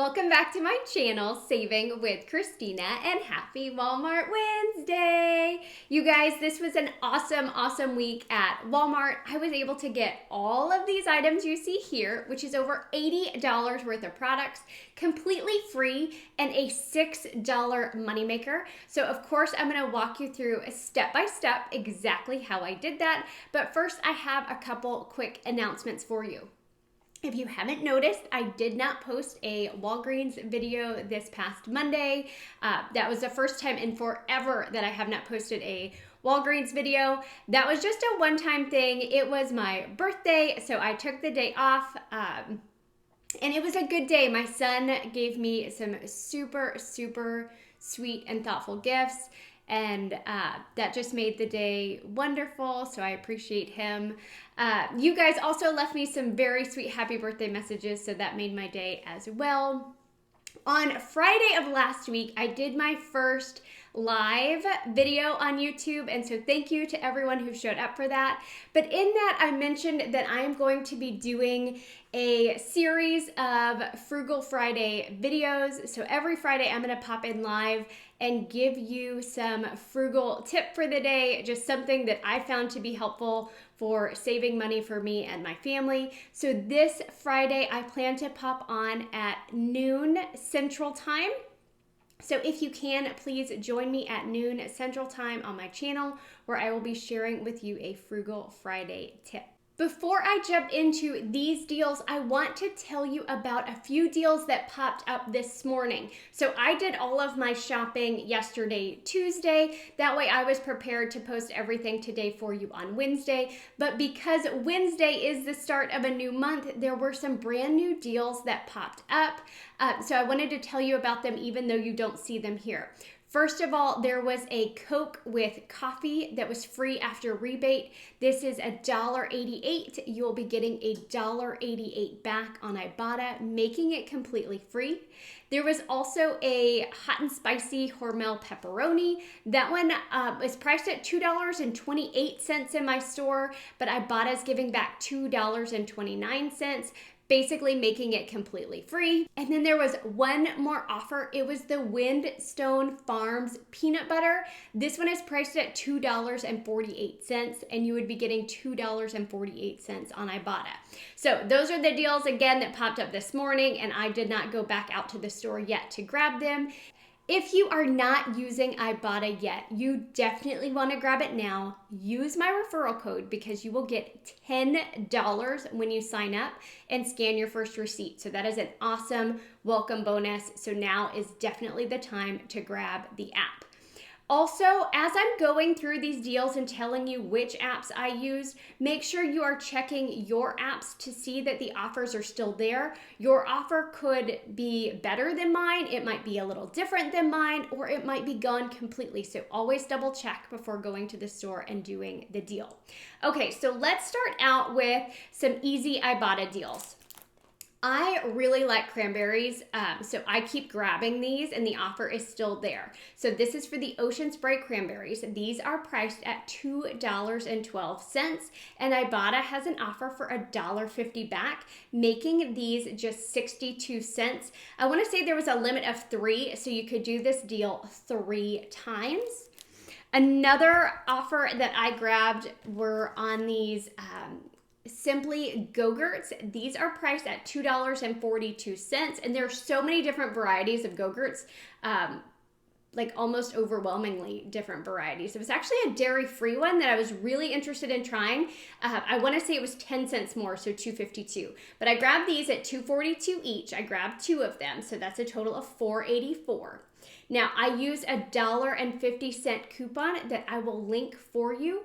Welcome back to my channel, Saving with Christina, and happy Walmart Wednesday. You guys, this was an awesome week at Walmart. I was able to get all of these items you see here, which is over $80 worth of products, completely free and a $6 moneymaker. So of course, I'm gonna walk you through step by step exactly how I did that. But first, I have a couple quick announcements for you. If you haven't noticed, I did not post a Walgreens video this past Monday. That was the first time in forever that I have not posted a Walgreens video. That was just a one-time thing. It was my birthday, so I took the day off. And it was a good day. My son gave me some super sweet and thoughtful gifts. And that just made the day wonderful, so I appreciate him. You guys also left me some very sweet happy birthday messages, so that made my day as well. On Friday of last week, I did my first live video on YouTube, and so thank you to everyone who showed up for that. But in that, I mentioned that I am going to be doing a series of Frugal Friday videos. So every Friday, I'm going to pop in live and give you some frugal tip for the day, just something that I found to be helpful for saving money for me and my family. So this Friday, I plan to pop on at noon Central Time. So if you can, please join me at noon Central Time on my channel, where I will be sharing with you a Frugal Friday tip. Before I jump into these deals, I want to tell you about a few deals that popped up this morning. So I did all of my shopping yesterday, Tuesday. That way I was prepared to post everything today for you on Wednesday. But because Wednesday is the start of a new month, there were some brand new deals that popped up. So I wanted to tell you about them even though you don't see them here. First of all, there was a Coke with coffee that was free after rebate. This is $1.88. You'll be getting $1.88 back on Ibotta, making it completely free. There was also a hot and spicy Hormel pepperoni. That one is priced at $2.28 in my store, but Ibotta is giving back $2.29. Basically making it completely free. And then there was one more offer. It was the Windstone Farms peanut butter. This one is priced at $2.48, and you would be getting $2.48 on Ibotta. So those are the deals again that popped up this morning, and I did not go back out to the store yet to grab them. If you are not using Ibotta yet, you definitely want to grab it now. Use my referral code because you will get $10 when you sign up and scan your first receipt. So that is an awesome welcome bonus. So now is definitely the time to grab the app. Also, as I'm going through these deals and telling you which apps I use, make sure you are checking your apps to see that the offers are still there. Your offer could be better than mine, it might be a little different than mine, or it might be gone completely. So always double check before going to the store and doing the deal. Okay, so let's start out with some easy Ibotta deals. I really like Cranberries, so I keep grabbing these and the offer is still there. So this is for the Ocean Spray Cranberries. These are priced at $2.12, and Ibotta has an offer for $1.50 back, making these just 62 cents. I want to say there was a limit of 3, so you could do this deal 3 times. Another offer that I grabbed were on these Simply Go-Gurts. These are priced at $2.42, and there are so many different varieties of Go-Gurts, like almost overwhelmingly different varieties. It was actually a dairy-free one that I was really interested in trying. I want to say it was 10 cents more, so $2.52. But I grabbed these at $2.42 each. I grabbed 2 of them, so that's a total of $4.84. Now, I used a $1.50 coupon that I will link for you.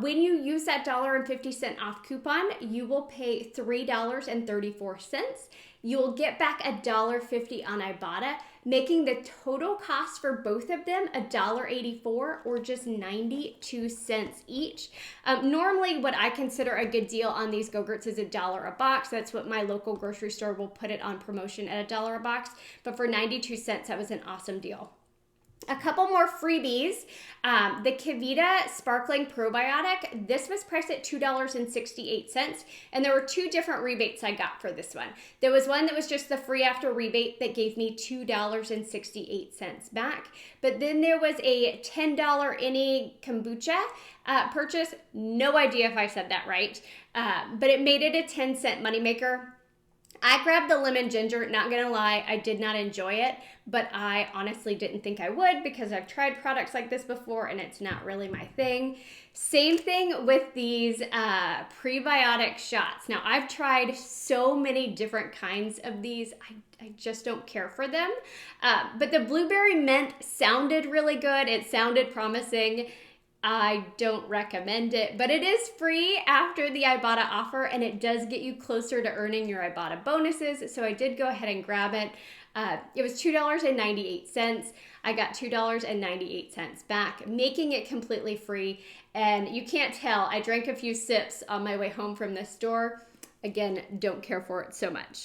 When you use that $1.50 off coupon, you will pay $3.34. You'll get back $1.50 on Ibotta, making the total cost for both of them $1.84 or just 92 cents each. Normally, what I consider a good deal on these Go-Gurts is $1 a box. That's what my local grocery store will put it on promotion at $1 a box. But for 92 cents, that was an awesome deal. A couple more freebies. The Kavita Sparkling Probiotic. This was priced at $2.68, and there were two different rebates I got for this one. There was one that was just the free after rebate that gave me $2.68 back, but then there was a $10 any kombucha purchase. No idea if I said that right, but it made it a 10-cent moneymaker. I grabbed the lemon ginger. Not gonna lie, I did not enjoy it, but I honestly didn't think I would because I've tried products like this before and it's not really my thing. Same thing with these prebiotic shots. Now, I've tried so many different kinds of these. I just don't care for them, but the blueberry mint sounded really good. It sounded promising. I don't recommend it, but it is free after the Ibotta offer, and it does get you closer to earning your Ibotta bonuses, so I did go ahead and grab it. It was $2.98. I got $2.98 back, making it completely free, and you can't tell. I drank a few sips on my way home from this store. Again, don't care for it so much.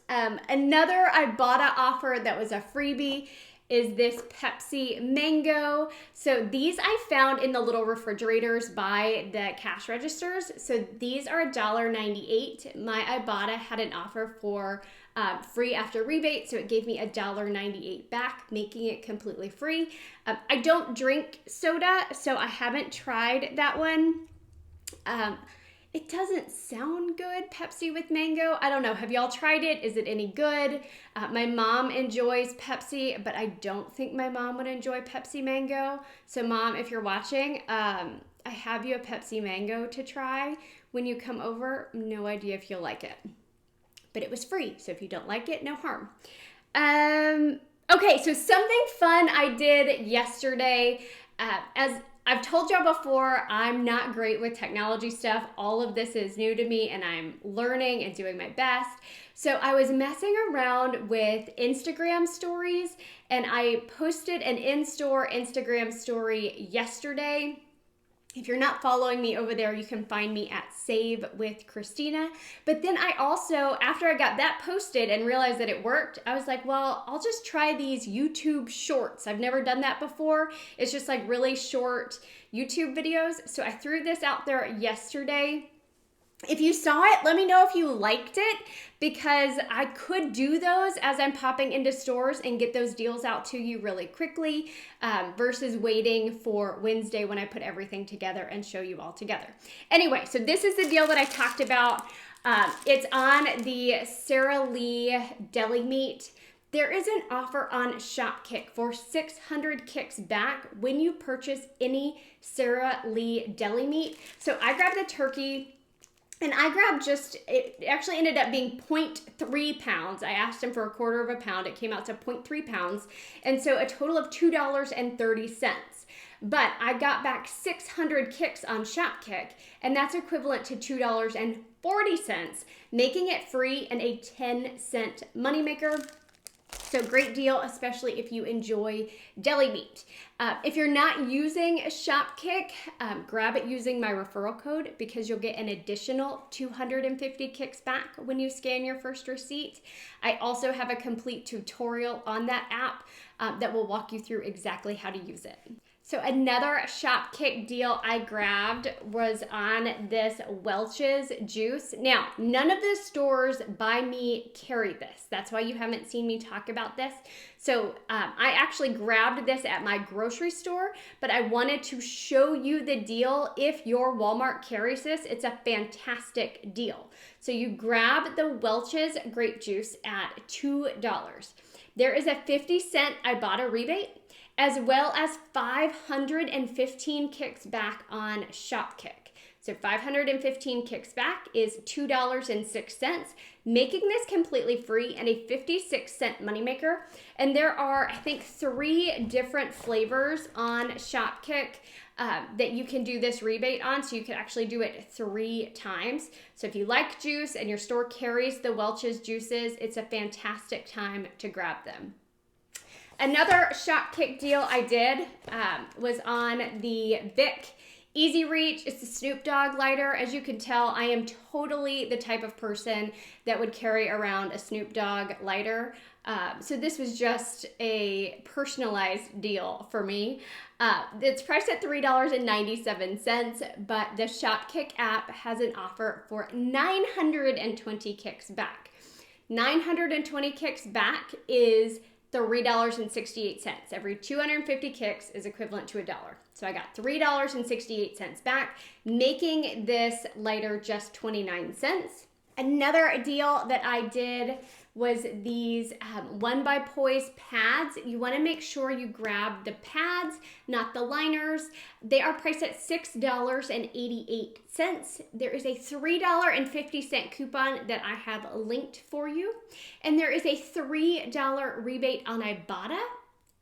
Another Ibotta offer that was a freebie is this Pepsi Mango. So these I found in the little refrigerators by the cash registers. So these are $1.98. My Ibotta had an offer for free after rebate, so it gave me $1.98 back, making it completely free. I don't drink soda, so I haven't tried that one. It doesn't sound good, Pepsi with mango. I don't know. Have y'all tried it? Is it any good? My mom enjoys Pepsi, but I don't think my mom would enjoy Pepsi Mango. So Mom, if you're watching, I have you a Pepsi Mango to try when you come over. No idea if you'll like it. But it was free, so if you don't like it, no harm. Okay, so something fun I did yesterday. As I've told y'all before, I'm not great with technology stuff. All of this is new to me and I'm learning and doing my best. So I was messing around with Instagram stories and I posted an in-store Instagram story yesterday. If you're not following me over there, you can find me at Save with Christina. But then I also, after I got that posted and realized that it worked, I was like, well, I'll just try these YouTube shorts. I've never done that before. It's just like really short YouTube videos. So I threw this out there yesterday. If you saw it, let me know if you liked it because I could do those as I'm popping into stores and get those deals out to you really quickly versus waiting for Wednesday when I put everything together and show you all together. Anyway, so this is the deal that I talked about. It's on the Sara Lee Deli meat. There is an offer on Shopkick for 600 kicks back when you purchase any Sara Lee Deli meat. So I grabbed the turkey. And I grabbed it actually ended up being 0.3 pounds. I asked him for a quarter of a pound. It came out to 0.3 pounds. And so a total of $2.30. But I got back 600 kicks on Shopkick, and that's equivalent to $2.40, making it free and a 10-cent moneymaker. So great deal, especially if you enjoy deli meat. If you're not using Shopkick, grab it using my referral code because you'll get an additional 250 kicks back when you scan your first receipt. I also have a complete tutorial on that app that will walk you through exactly how to use it. So another Shopkick deal I grabbed was on this Welch's juice. Now, none of the stores by me carry this. That's why you haven't seen me talk about this. So I actually grabbed this at my grocery store, but I wanted to show you the deal. If your Walmart carries this, it's a fantastic deal. So you grab the Welch's grape juice at $2. There is a 50-cent Ibotta rebate, as well as 515 kicks back on Shopkick. So 515 kicks back is $2.06, making this completely free and a 56-cent moneymaker. And there are, I think, 3 different flavors on Shopkick that you can do this rebate on. So you can actually do it 3 times. So if you like juice and your store carries the Welch's juices, it's a fantastic time to grab them. Another Shopkick deal I did was on the Bic Easy reach. It's the Snoop Dogg lighter. As you can tell, I am totally the type of person that would carry around a Snoop Dogg lighter. So this was just a personalized deal for me. It's priced at $3.97, but the Shopkick app has an offer for 920 kicks back. 920 kicks back is $3.68. Every 250 kicks is equivalent to $1. So I got $3.68 back, making this lighter just 29 cents. Another deal that I did was these One by Poise pads. You want to make sure you grab the pads, not the liners. They are priced at $6.88. There is a $3.50 coupon that I have linked for you. And there is a $3 rebate on Ibotta,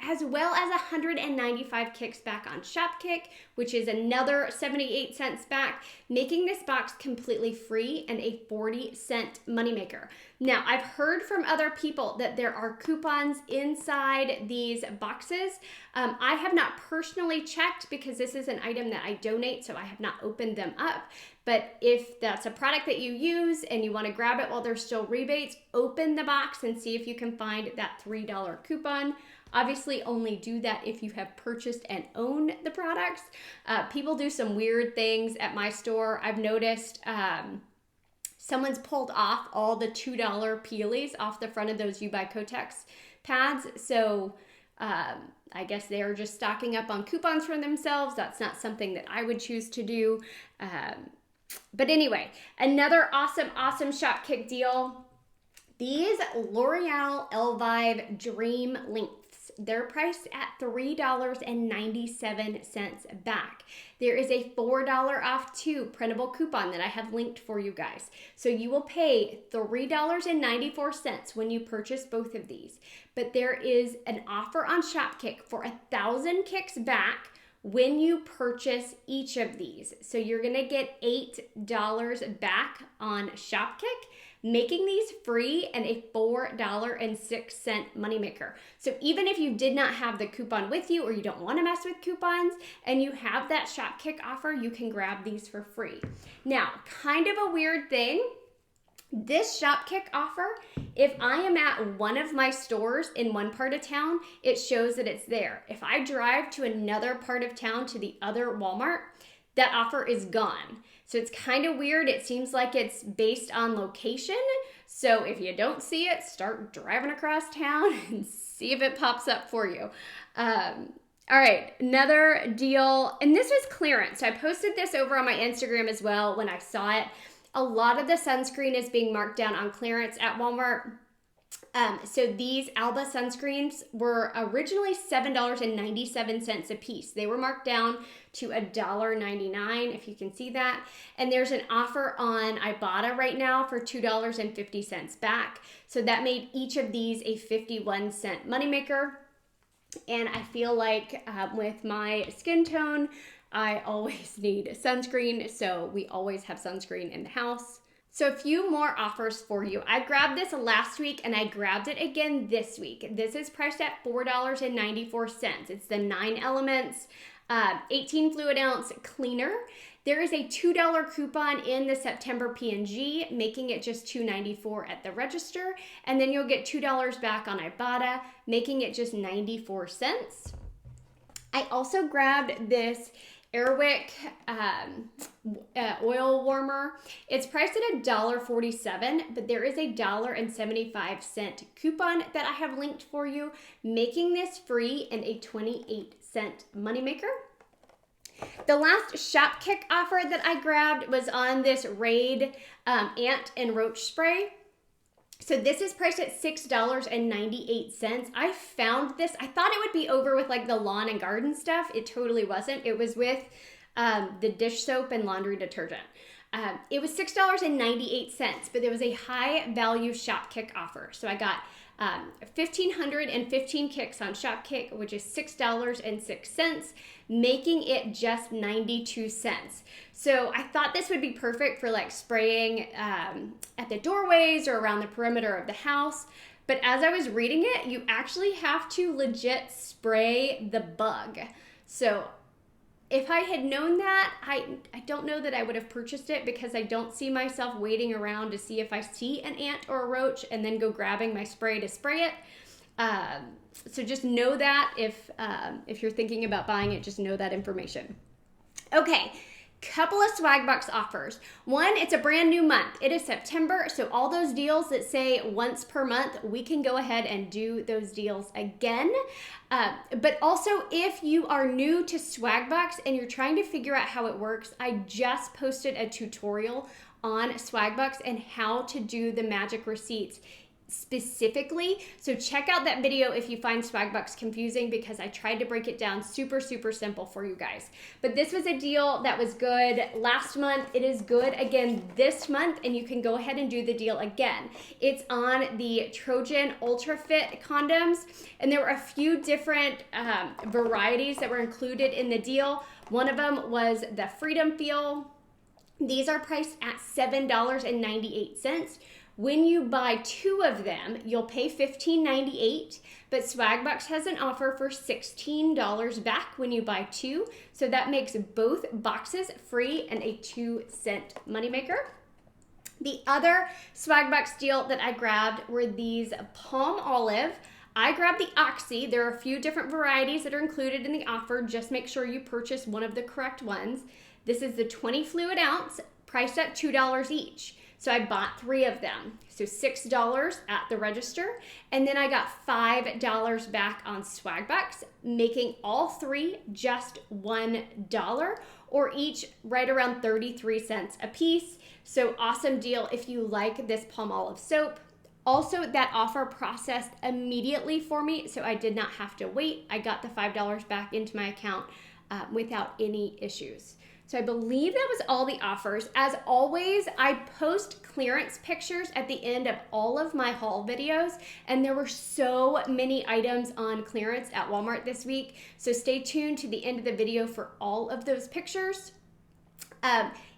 as well as 195 kicks back on Shopkick, which is another 78 cents back, making this box completely free and a 40-cent moneymaker. Now, I've heard from other people that there are coupons inside these boxes. I have not personally checked because this is an item that I donate, so I have not opened them up. But if that's a product that you use and you want to grab it while there's still rebates, open the box and see if you can find that $3 coupon. Obviously, only do that if you have purchased and own the products. People do some weird things at my store. I've noticed someone's pulled off all the $2 peelies off the front of those You Buy Kotex pads. So I guess they are just stocking up on coupons for themselves. That's not something that I would choose to do. But anyway, another awesome Shopkick deal. These L'Oreal Lvive Dream Lengths. They're priced at $3.97 back. There is a $4 off 2 printable coupon that I have linked for you guys. So you will pay $3.94 when you purchase both of these. But there is an offer on Shopkick for 1,000 kicks back when you purchase each of these. So you're gonna get $8 back on Shopkick, making these free and a $4.06 moneymaker. So even if you did not have the coupon with you or you don't want to mess with coupons and you have that Shopkick offer, you can grab these for free. Now, kind of a weird thing, this Shopkick offer, if I am at one of my stores in one part of town, it shows that it's there. If I drive to another part of town to the other Walmart, that offer is gone. So it's kind of weird. It seems like it's based on location. So if you don't see it, start driving across town and see if it pops up for you. All right, another deal. And this was clearance. So I posted this over on my Instagram as well when I saw it. A lot of the sunscreen is being marked down on clearance at Walmart. So these Alba Sunscreens were originally $7.97 a piece. They were marked down to $1.99, if you can see that. And there's an offer on Ibotta right now for $2.50 back. So that made each of these a 51-cent moneymaker. And I feel like with my skin tone, I always need sunscreen. So we always have sunscreen in the house. So a few more offers for you. I grabbed this last week and I grabbed it again this week. This is priced at $4.94. It's the 9 Elements 18 fluid ounce cleaner. There is a $2 coupon in the September P&G, making it just $2.94 at the register. And then you'll get $2 back on Ibotta, making it just 94 cents. I also grabbed this Airwick oil warmer. It's priced at $1.47, but there is a $1.75 coupon that I have linked for you, making this free and a 28-cent moneymaker. The last Shopkick offer that I grabbed was on this Raid Ant and Roach spray. So this is priced at $6.98. I found this. I thought it would be over with like the lawn and garden stuff. It totally wasn't. It was with the dish soap and laundry detergent. It was $6.98, but there was a high value Shopkick offer. So I got 1,515 kicks on Shopkick, which is $6.06, making it just 92 cents. So I thought this would be perfect for like spraying at the doorways or around the perimeter of the house. But as I was reading it, you actually have to legit spray the bug. So if I had known that, I don't know that I would have purchased it, because I don't see myself waiting around to see if I see an ant or a roach and then go grabbing my spray to spray it. So just know that if you're thinking about buying it, just know that information. Okay, couple of swag box offers. One, it's a brand new month. It is September, so all those deals that say once per month, we can go ahead and do those deals again. But also, if you are new to swag box and you're trying to figure out how it works, I just posted a tutorial on swag box and how to do the magic receipts specifically. So check out that video if you find Swagbucks confusing, because I tried to break it down super simple for you guys. But this was a deal that was good last month. It is good again this month, and you can go ahead and do the deal again. It's on the Trojan Ultrafit condoms, and there were a few different varieties that were included in the deal. One of them was the Freedom Feel. These are priced at $7.98. When you buy 2 of them, you'll pay $15.98, but Swagbucks has an offer for $16 back when you buy 2, so that makes both boxes free and a 2-cent moneymaker. The other Swagbucks deal that I grabbed were these Palm Olive. I grabbed the Oxy. There are a few different varieties that are included in the offer. Just make sure you purchase one of the correct ones. This is the 20 fluid ounce, priced at $2 each. So I bought 3 of them. So $6 at the register. And then I got $5 back on Swagbucks, making all 3 just $1, or each right around 33 cents a piece. So awesome deal if you like this palm olive soap. Also, that offer processed immediately for me, so I did not have to wait. I got the $5 back into my account without any issues. So I believe that was all the offers. As always, I post clearance pictures at the end of all of my haul videos, and there were so many items on clearance at Walmart this week. So stay tuned to the end of the video for all of those pictures.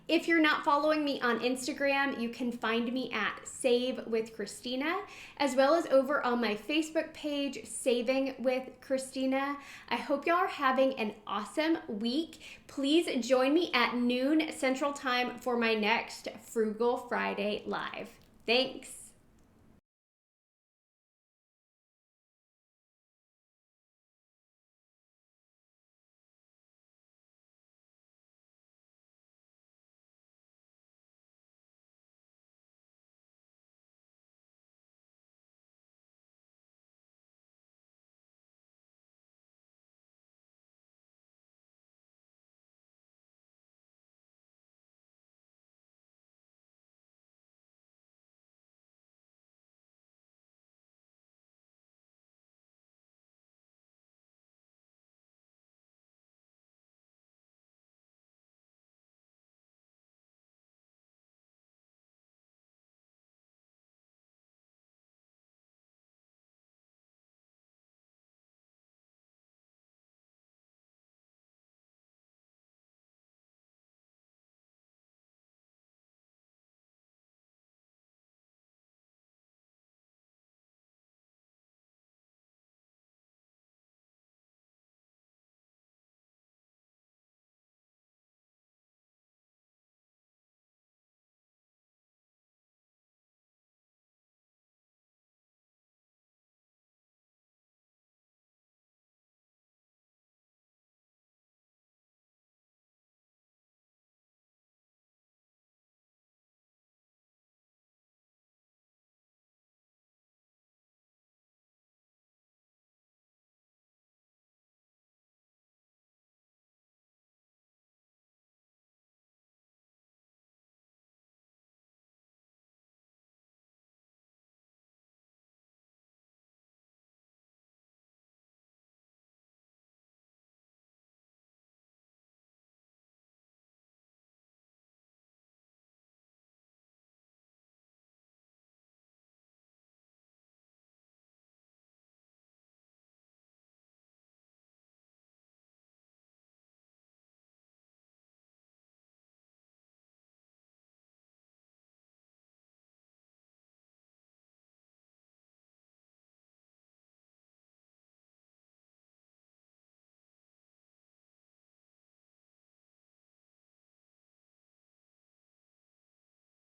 If you're not following me on Instagram, you can find me at Save with Christina, as well as over on my Facebook page, Saving with Christina. I hope y'all are having an awesome week. Please join me at noon Central Time for my next Frugal Friday Live. Thanks.